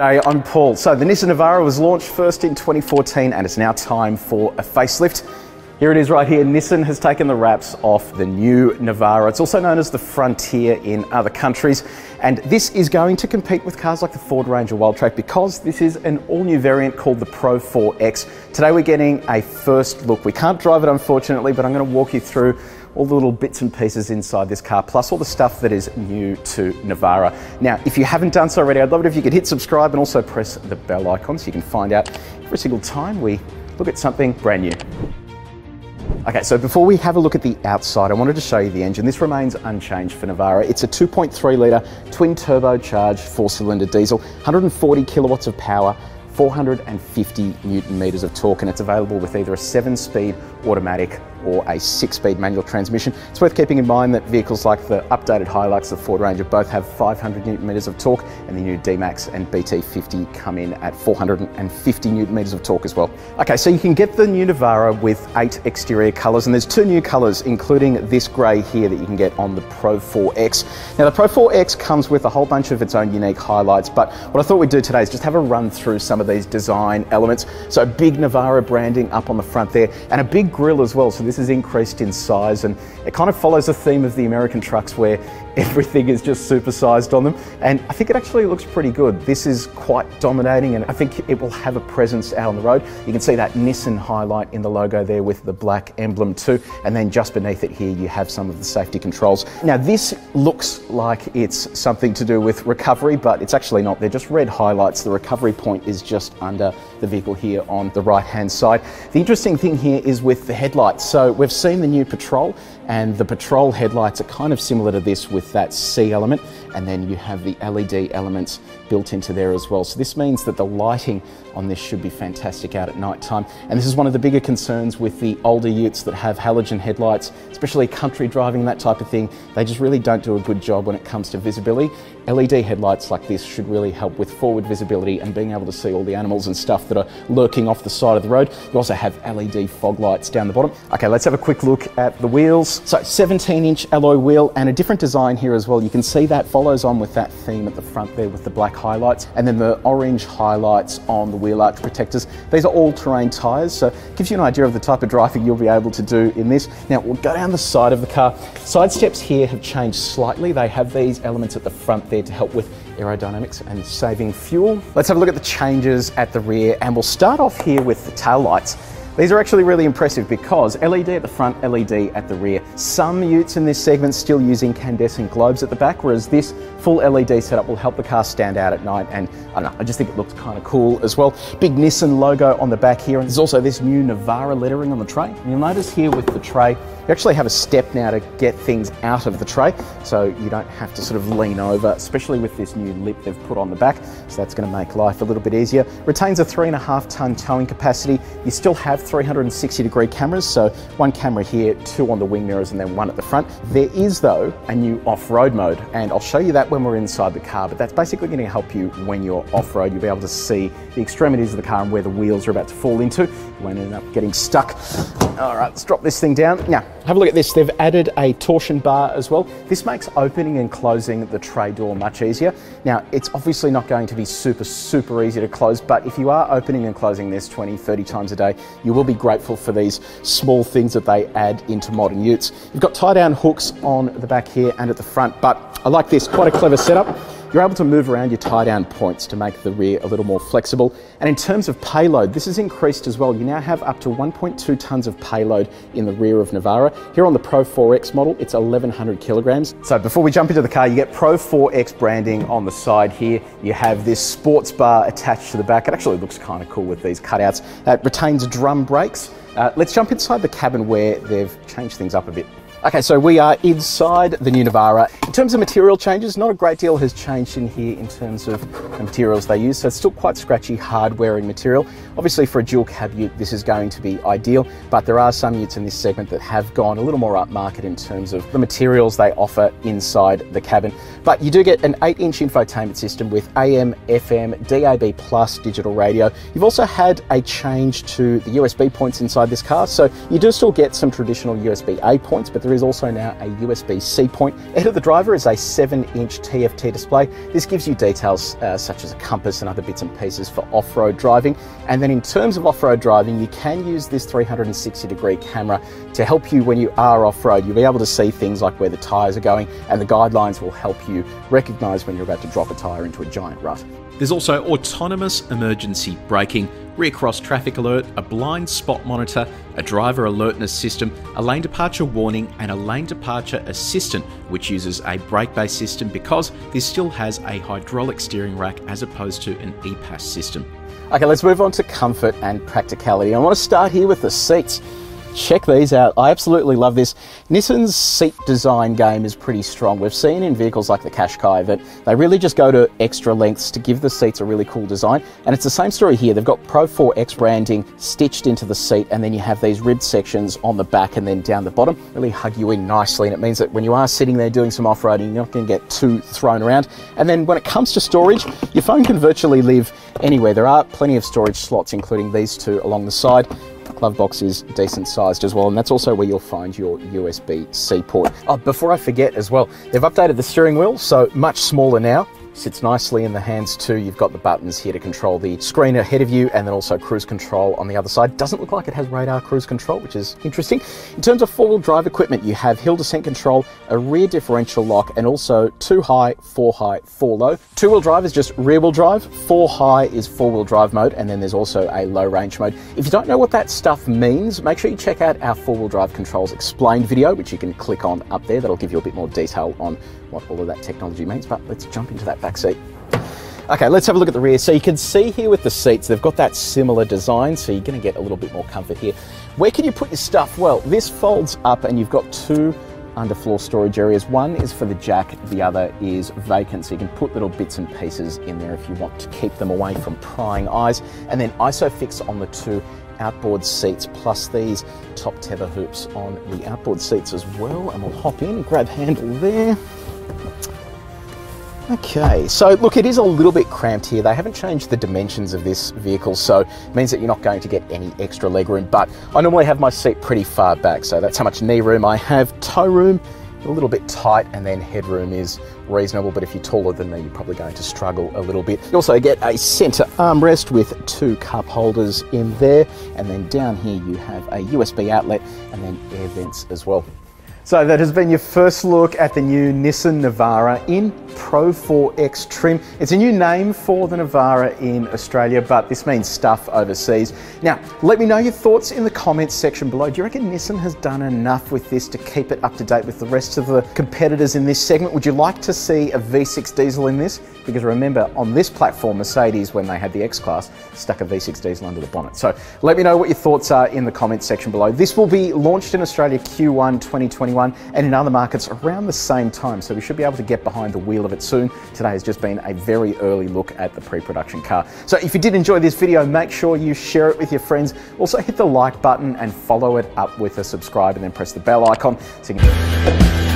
Hey, I'm Paul. So the Nissan Navara was launched first in 2014 and it's now time for a facelift. Here it is right here. Nissan has taken the wraps off the new Navara. It's also known as the Frontier in other countries. And this is going to compete with cars like the Ford Ranger Wildtrak because this is an all-new variant called the Pro 4X. Today we're getting a first look. We can't drive it unfortunately, but I'm going to walk you through all the little bits and pieces inside this car, plus all the stuff that is new to Navara. Now, if you haven't done so already, I'd love it if you could hit subscribe and also press the bell icon so you can find out every single time we look at something brand new. Okay, so before we have a look at the outside, I wanted to show you the engine. This remains unchanged for Navara. It's a 2.3 litre twin turbocharged 4-cylinder diesel, 140 kilowatts of power, 450 Newton meters of torque, and it's available with either a 7-speed automatic or a 6-speed manual transmission. It's worth keeping in mind that vehicles like the updated Hilux, the Ford Ranger, both have 500 Newton meters of torque, and the new D-Max and BT50 come in at 450 Newton meters of torque as well. Okay, so you can get the new Navara with 8 exterior colors, and there's 2 new colors, including this gray here that you can get on the Pro 4X. Now the Pro 4X comes with a whole bunch of its own unique highlights, but what I thought we'd do today is just have a run through some of these design elements. So big Navara branding up on the front there, and a big grille as well. So this is increased in size, and it kind of follows the theme of the American trucks where everything is just supersized on them, and I think it actually looks pretty good. This is quite dominating, and I think it will have a presence out on the road. You can see that Nissan highlight in the logo there with the black emblem too, and then just beneath it here you have some of the safety controls. Now this looks like it's something to do with recovery, but it's actually not. They're just red highlights. The recovery point is just under the vehicle here on the right hand side. The interesting thing here is with the headlights. So we've seen the new Patrol, and the Patrol headlights are kind of similar to this with that C element, and then you have the LED elements built into there as well. So this means that the lighting on this should be fantastic out at night time. And this is one of the bigger concerns with the older utes that have halogen headlights, especially country driving, that type of thing. They just really don't do a good job when it comes to visibility. LED headlights like this should really help with forward visibility and being able to see all the animals and stuff that are lurking off the side of the road. You also have LED fog lights down the bottom. Okay, let's have a quick look at the wheels. So 17-inch alloy wheel and a different design here as well. You can see that follows on with that theme at the front there with the black highlights, and then the orange highlights on the wheel arch protectors. These are all-terrain tyres, so it gives you an idea of the type of driving you'll be able to do in this. Now we'll go down the side of the car. Side steps here have changed slightly. They have these elements at the front there to help with aerodynamics and saving fuel. Let's have a look at the changes at the rear, and we'll start off here with the tail lights. These are actually really impressive because LED at the front, LED at the rear. Some utes in this segment still using incandescent globes at the back, whereas this full LED setup will help the car stand out at night, and I don't know, I just think it looks kind of cool as well. Big Nissan logo on the back here, and there's also this new Navara lettering on the tray. And you'll notice here with the tray, you actually have a step now to get things out of the tray, so you don't have to sort of lean over, especially with this new lip they've put on the back, so that's going to make life a little bit easier. Retains a 3.5 ton towing capacity. You still have 360-degree cameras, so 1 camera here, 2 on the wing mirrors, and then 1 at the front. There is though a new off-road mode, and I'll show you that when we're inside the car, but that's basically going to help you when you're off-road. You'll be able to see the extremities of the car and where the wheels are about to fall into. You won't end up getting stuck. All right, let's drop this thing down. Now, have a look at this. They've added a torsion bar as well. This makes opening and closing the tray door much easier. Now, it's obviously not going to be super easy to close, but if you are opening and closing this 20, 30 times a day, you will be grateful for these small things that they add into modern utes. You've got tie-down hooks on the back here and at the front, but I like this, quite a clever setup. You're able to move around your tie-down points to make the rear a little more flexible. And in terms of payload, this has increased as well. You now have up to 1.2 tons of payload in the rear of Navara. Here on the Pro 4X model, it's 1,100 kilograms. So before we jump into the car, you get Pro 4X branding on the side here. You have this sports bar attached to the back. It actually looks kind of cool with these cutouts. It retains drum brakes. Let's jump inside the cabin where they've changed things up a bit. Okay, so we are inside the new Navara. In terms of material changes, not a great deal has changed in here in terms of the materials they use, so it's still quite scratchy, hard-wearing material. Obviously for a dual cab ute, this is going to be ideal, but there are some utes in this segment that have gone a little more upmarket in terms of the materials they offer inside the cabin. But you do get an 8-inch infotainment system with AM, FM, DAB+ digital radio. You've also had a change to the USB points inside this car, so you do still get some traditional USB-A points, but there there is also now a USB-C point. Ahead of the driver is a 7-inch TFT display. This gives you details such as a compass and other bits and pieces for off-road driving. And then in terms of off-road driving, you can use this 360-degree camera to help you when you are off-road. You'll be able to see things like where the tyres are going, and the guidelines will help you recognise when you're about to drop a tyre into a giant rut. There's also autonomous emergency braking, rear cross traffic alert, a blind spot monitor, a driver alertness system, a lane departure warning, and a lane departure assistant, which uses a brake-based system because this still has a hydraulic steering rack as opposed to an EPAS system. Okay, let's move on to comfort and practicality. I want to start here with the seats. Check these out. I absolutely love this. Nissan's seat design game is pretty strong. We've seen in vehicles like the Qashqai that they really just go to extra lengths to give the seats a really cool design. And it's the same story here. They've got Pro 4X branding stitched into the seat, and then you have these ribbed sections on the back and then down the bottom. Really hug you in nicely, and it means that when you are sitting there doing some off-roading, you're not going to get too thrown around. And then when it comes to storage, your phone can virtually live anywhere. There are plenty of storage slots, including these two along the side. Glove box is decent sized as well, and that's also where you'll find your USB-C port. Oh, before I forget as well, they've updated the steering wheel, so much smaller now. Sits nicely in the hands too. You've got the buttons here to control the screen ahead of you, and then also cruise control on the other side. Doesn't look like it has radar cruise control, which is interesting. In terms of four-wheel drive equipment, you have hill descent control, a rear differential lock, and also 2 high, 4 high, 4 low. 2-wheel drive is just rear-wheel drive, 4 high is 4-wheel drive mode, and then there's also a low range mode. If you don't know what that stuff means, make sure you check out our 4-wheel drive controls explained video, which you can click on up there. That'll give you a bit more detail on what all of that technology means, but let's jump into that back seat. Okay, let's have a look at the rear. So you can see here with the seats, they've got that similar design, so you're going to get a little bit more comfort here. Where can you put your stuff? Well, this folds up and you've got 2 underfloor storage areas. One is for the jack, the other is vacant, so you can put little bits and pieces in there if you want to keep them away from prying eyes. And then ISOFIX on the 2 outboard seats, plus these top tether hoops on the outboard seats as well. And we'll hop in, grab handle there. Okay, so look, it is a little bit cramped here. They haven't changed the dimensions of this vehicle, so it means that you're not going to get any extra leg room, but I normally have my seat pretty far back, so that's how much knee room I have. Toe room, a little bit tight, and then headroom is reasonable, but if you're taller than me, you're probably going to struggle a little bit. You also get a center armrest with 2 cup holders in there, and then down here you have a USB outlet and then air vents as well. So that has been your first look at the new Nissan Navara in Pro 4X trim. It's a new name for the Navara in Australia, but this means stuff overseas. Now, let me know your thoughts in the comments section below. Do you reckon Nissan has done enough with this to keep it up to date with the rest of the competitors in this segment? Would you like to see a V6 diesel in this? Because remember, on this platform, Mercedes, when they had the X-Class, stuck a V6 diesel under the bonnet. So let me know what your thoughts are in the comments section below. This will be launched in Australia Q1 2021 and in other markets around the same time. So we should be able to get behind the wheel of it soon. Today has just been a very early look at the pre-production car. So if you did enjoy this video, make sure you share it with your friends. Also hit the like button and follow it up with a subscribe, and then press the bell icon so you can